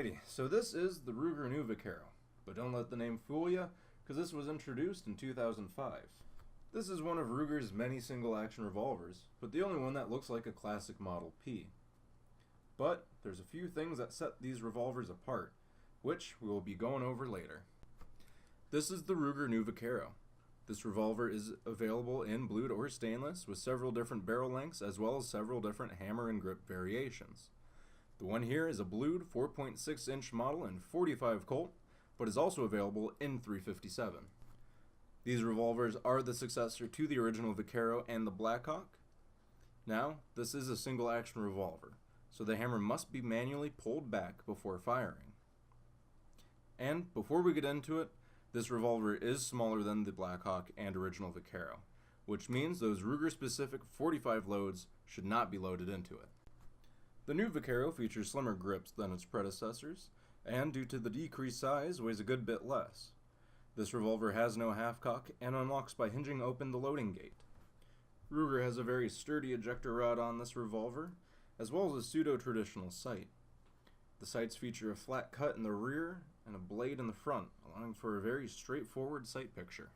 Alrighty, so this is the Ruger New Vaquero, but don't let the name fool you, because this was introduced in 2005. This is one of Ruger's many single-action revolvers, but the only one that looks like a classic Model P. But there's a few things that set these revolvers apart, which we will be going over later. This is the Ruger New Vaquero. This revolver is available in blued or stainless with several different barrel lengths as well as several different hammer and grip variations. The one here is a blued 4.6 inch model in 45 Colt, but is also available in 357. These revolvers are the successor to the original Vaquero and the Blackhawk. Now, this is a single action revolver, so the hammer must be manually pulled back before firing. And before we get into it, this revolver is smaller than the Blackhawk and original Vaquero, which means those Ruger-specific 45 loads should not be loaded into it. The new Vaquero features slimmer grips than its predecessors, and due to the decreased size, weighs a good bit less. This revolver has no half-cock and unlocks by hinging open the loading gate. Ruger has a very sturdy ejector rod on this revolver, as well as a pseudo-traditional sight. The sights feature a flat cut in the rear and a blade in the front, allowing for a very straightforward sight picture.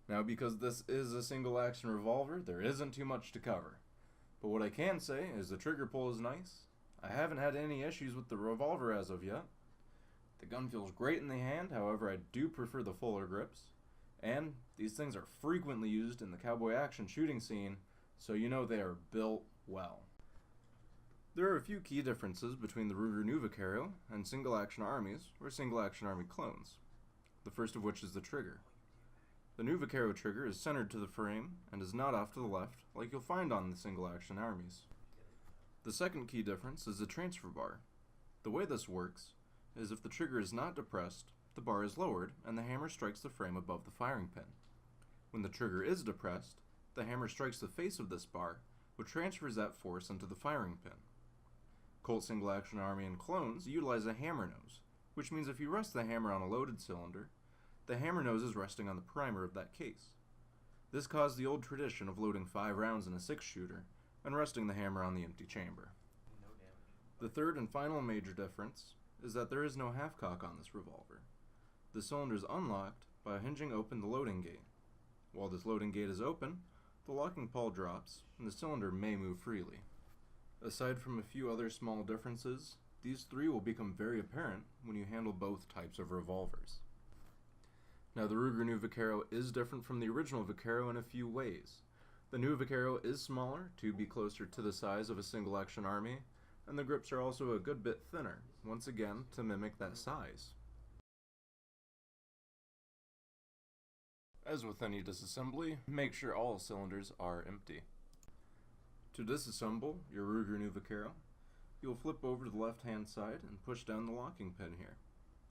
Now, because this is a single-action revolver, there isn't too much to cover. But what I can say is the trigger pull is nice. I haven't had any issues with the revolver as of yet. The gun feels great in the hand, however I do prefer the fuller grips. And these things are frequently used in the cowboy action shooting scene, so you know they are built well. There are a few key differences between the Ruger New Vaquero and single-action armies or single-action army clones, the first of which is the trigger. The new Vaquero trigger is centered to the frame and is not off to the left like you'll find on the single-action armies. The second key difference is the transfer bar. The way this works is if the trigger is not depressed, the bar is lowered and the hammer strikes the frame above the firing pin. When the trigger is depressed, the hammer strikes the face of this bar, which transfers that force into the firing pin. Colt single-action army and clones utilize a hammer nose, which means if you rest the hammer on a loaded cylinder, the hammer nose is resting on the primer of that case. This caused the old tradition of loading 5 rounds in a 6-shooter and resting the hammer on the empty chamber. The third and final major difference is that there is no half-cock on this revolver. The cylinder is unlocked by hinging open the loading gate. While this loading gate is open, the locking pawl drops and the cylinder may move freely. Aside from a few other small differences, these three will become very apparent when you handle both types of revolvers. Now, the Ruger New Vaquero is different from the original Vaquero in a few ways. The new Vaquero is smaller to be closer to the size of a single-action army, and the grips are also a good bit thinner, once again to mimic that size. As with any disassembly, make sure all cylinders are empty. To disassemble your Ruger New Vaquero, you'll flip over to the left-hand side and push down the locking pin here.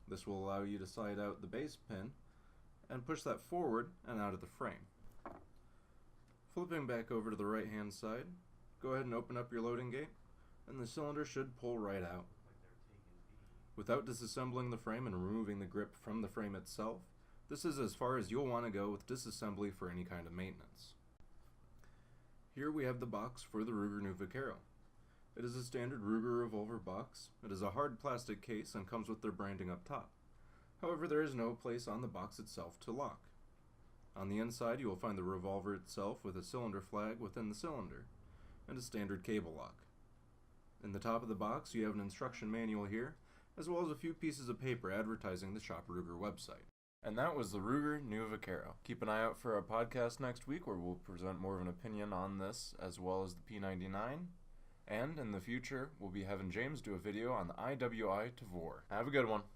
This will allow you to slide out the base pin and push that forward and out of the frame. Flipping back over to the right-hand side, go ahead and open up your loading gate, and the cylinder should pull right out. Without disassembling the frame and removing the grip from the frame itself, this is as far as you'll want to go with disassembly for any kind of maintenance. Here we have the box for the Ruger New Vaquero. It is a standard Ruger revolver box. It is a hard plastic case and comes with their branding up top. However, there is no place on the box itself to lock. On the inside, you will find the revolver itself with a cylinder flag within the cylinder, and a standard cable lock. In the top of the box, you have an instruction manual here, as well as a few pieces of paper advertising the Shop Ruger website. And that was the Ruger New Vaquero. Keep an eye out for our podcast next week where we'll present more of an opinion on this as well as the P99. And in the future, we'll be having James do a video on the IWI Tavor. Have a good one.